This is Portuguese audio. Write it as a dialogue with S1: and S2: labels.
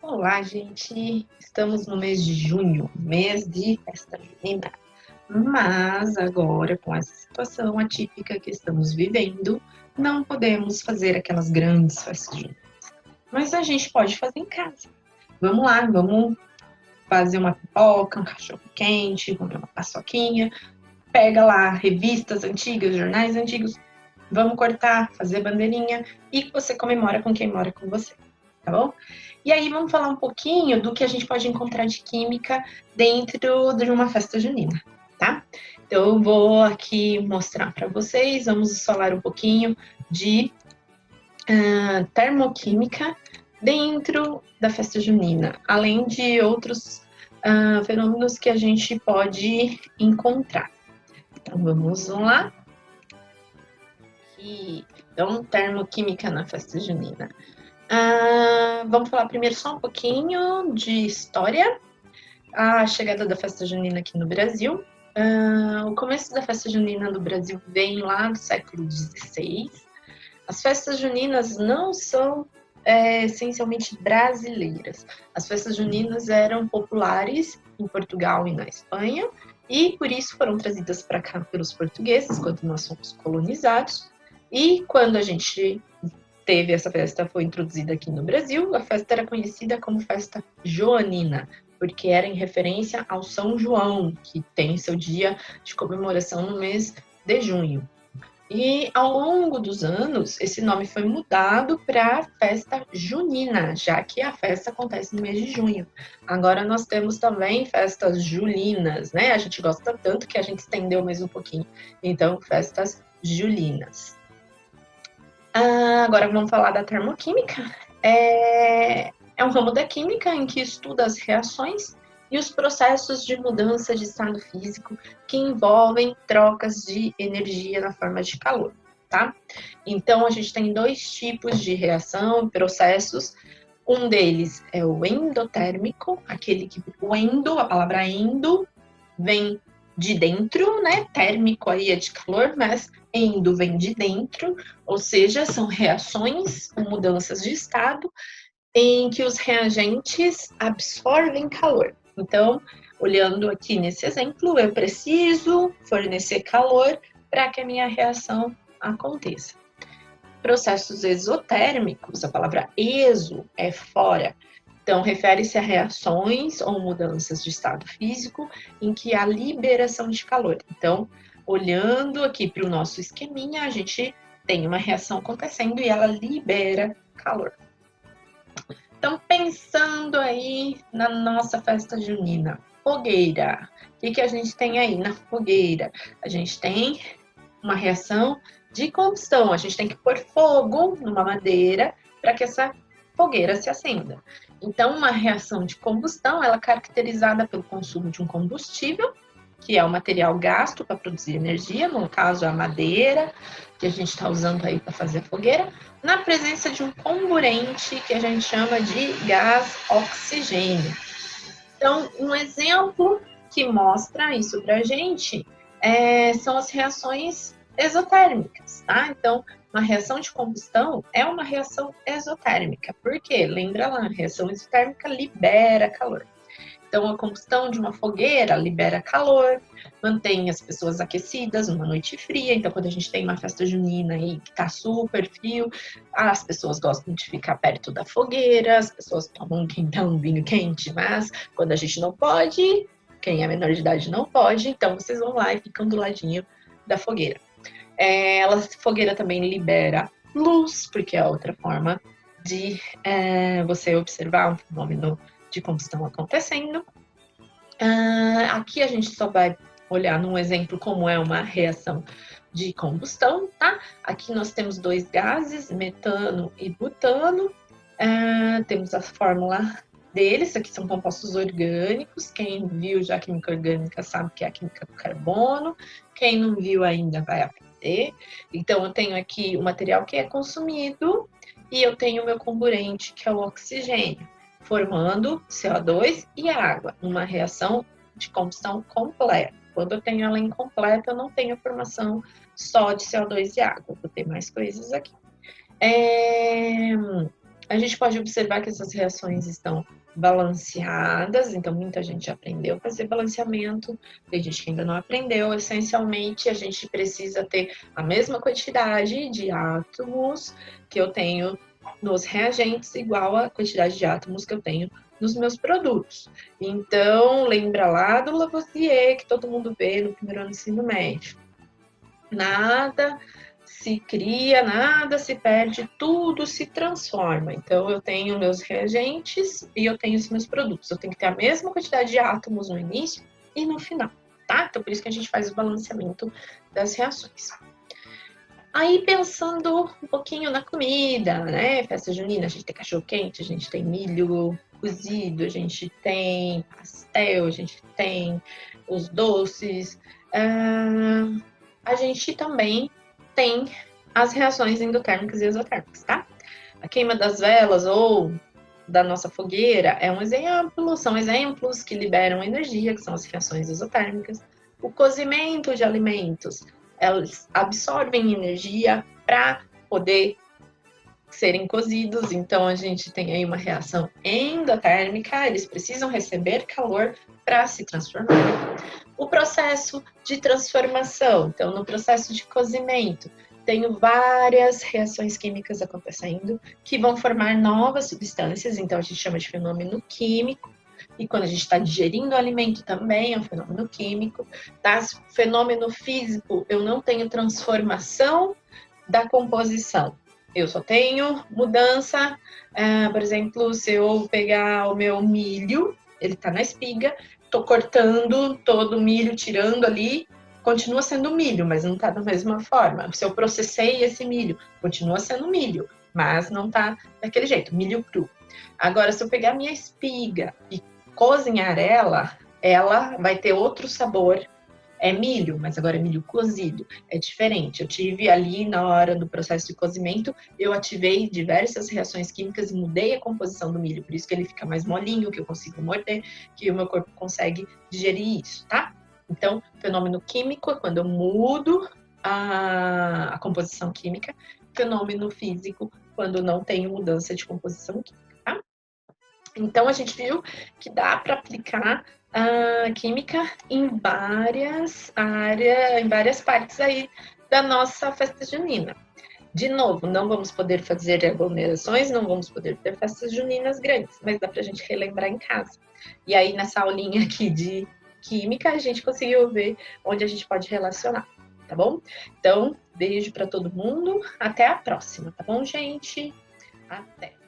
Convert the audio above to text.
S1: Olá, gente! Estamos no mês de junho, mês de festa junina. Mas agora, com essa situação atípica que estamos vivendo, não podemos fazer aquelas grandes festas juninas. Mas a gente pode fazer em casa. Vamos lá, vamos fazer uma pipoca, um cachorro quente, comer uma paçoquinha. Pega lá revistas antigas, jornais antigos. Vamos cortar, fazer bandeirinha e você comemora com quem mora com você, tá bom? E aí vamos falar um pouquinho do que a gente pode encontrar de química dentro de uma festa junina, tá? Então eu vou aqui mostrar para vocês, vamos falar um pouquinho de termoquímica dentro da festa junina, além de outros fenômenos que a gente pode encontrar. Então vamos lá. Então, termoquímica na festa junina. Vamos falar primeiro só um pouquinho de história. A chegada da festa junina aqui no Brasil. O começo da festa junina no Brasil vem lá do século XVI. As festas juninas não são essencialmente brasileiras. As festas juninas eram populares em Portugal e na Espanha, e por isso foram trazidas para cá pelos portugueses, quando nós fomos colonizados. E quando a gente teve essa festa, foi introduzida aqui no Brasil, a festa era conhecida como festa joanina, porque era em referência ao São João, que tem seu dia de comemoração no mês de junho. E ao longo dos anos, esse nome foi mudado para festa junina, já que a festa acontece no mês de junho. Agora nós temos também festas julinas, né? A gente gosta tanto que a gente estendeu mais um pouquinho. Então, festas julinas. Agora vamos falar da termoquímica. É um ramo da química em que estuda as reações e os processos de mudança de estado físico que envolvem trocas de energia na forma de calor, tá? Então, a gente tem dois tipos de reação, processos. Um deles é o endotérmico, aquele que o endo, a palavra endo, vem de dentro, né? Térmico aí é de calor, mas endo vem de dentro, ou seja, são reações com mudanças de estado em que os reagentes absorvem calor. Então, olhando aqui nesse exemplo, eu preciso fornecer calor para que a minha reação aconteça. Processos exotérmicos, a palavra exo é fora. Então, refere-se a reações ou mudanças de estado físico em que há liberação de calor. Então, olhando aqui para o nosso esqueminha, a gente tem uma reação acontecendo e ela libera calor. Então, pensando aí na nossa festa junina, fogueira. O que a gente tem aí na fogueira? A gente tem uma reação de combustão. A gente tem que pôr fogo numa madeira para que essa fogueira se acenda. Então, uma reação de combustão, ela é caracterizada pelo consumo de um combustível, que é o material gasto para produzir energia, no caso a madeira, que a gente está usando aí para fazer a fogueira, na presença de um comburente que a gente chama de gás oxigênio. Então, um exemplo que mostra isso para a gente são as reações exotérmicas, tá? Então, uma reação de combustão é uma reação exotérmica. Por quê? Lembra lá, a reação exotérmica libera calor. Então, a combustão de uma fogueira libera calor, mantém as pessoas aquecidas numa noite fria. Então, quando a gente tem uma festa junina aí que tá super frio, as pessoas gostam de ficar perto da fogueira, as pessoas tomam um quentão, um vinho quente, mas quando a gente não pode, quem é menor de idade não pode, então vocês vão lá e ficam do ladinho da fogueira. A fogueira também libera luz, porque é outra forma de você observar um fenômeno de combustão acontecendo. Aqui a gente só vai olhar num exemplo como é uma reação de combustão, tá? Aqui nós temos dois gases, metano e butano. Temos a fórmula deles, aqui são compostos orgânicos. Quem viu já a química orgânica sabe que é a química do carbono. Quem não viu ainda vai aprender. Então, eu tenho aqui o material que é consumido e eu tenho o meu comburente, que é o oxigênio, formando CO2 e água, numa reação de combustão completa. Quando eu tenho ela incompleta, eu não tenho formação só de CO2 e água, vou ter mais coisas aqui. A gente pode observar que essas reações estão balanceadas, então muita gente aprendeu a fazer balanceamento, tem gente que ainda não aprendeu. Essencialmente, a gente precisa ter a mesma quantidade de átomos que eu tenho nos reagentes, igual a quantidade de átomos que eu tenho nos meus produtos. Então, lembra lá do Lavoisier, que todo mundo vê no primeiro ano do ensino médio. Nada se cria, nada se perde, tudo se transforma. Então, eu tenho meus reagentes e eu tenho os meus produtos. Eu tenho que ter a mesma quantidade de átomos no início e no final, tá? Então, por isso que a gente faz o balanceamento das reações. Aí, pensando um pouquinho na comida, né? Festa junina, a gente tem cachorro-quente, a gente tem milho cozido, a gente tem pastel, a gente tem os doces. A gente também tem as reações endotérmicas e exotérmicas, tá? A queima das velas ou da nossa fogueira é um exemplo, são exemplos que liberam energia, que são as reações exotérmicas. O cozimento de alimentos, elas absorvem energia para poder serem cozidos, então a gente tem aí uma reação endotérmica, eles precisam receber calor para se transformar. O processo de transformação, então no processo de cozimento, tenho várias reações químicas acontecendo que vão formar novas substâncias, então a gente chama de fenômeno químico. E quando a gente está digerindo o alimento também é um fenômeno químico. Tá? Fenômeno físico, eu não tenho transformação da composição. Eu só tenho mudança, por exemplo, se eu pegar o meu milho, ele está na espiga, estou cortando todo o milho, tirando ali, continua sendo milho, mas não está da mesma forma. Se eu processei esse milho, continua sendo milho, mas não está daquele jeito, milho cru. Agora, se eu pegar minha espiga e cozinhar ela vai ter outro sabor. É milho, mas agora é milho cozido. É diferente. Eu tive ali na hora do processo de cozimento, eu ativei diversas reações químicas e mudei a composição do milho. Por isso que ele fica mais molinho, que eu consigo morder, que o meu corpo consegue digerir isso, tá? Então, fenômeno químico é quando eu mudo a composição química. Fenômeno físico, quando não tenho mudança de composição química, tá? Então, a gente viu que dá para aplicar a química em várias áreas, em várias partes aí da nossa festa junina. De novo, não vamos poder fazer aglomerações, não vamos poder ter festas juninas grandes, mas dá para a gente relembrar em casa. E aí, nessa aulinha aqui de química, a gente conseguiu ver onde a gente pode relacionar, tá bom? Então, beijo para todo mundo, até a próxima, tá bom, gente? Até!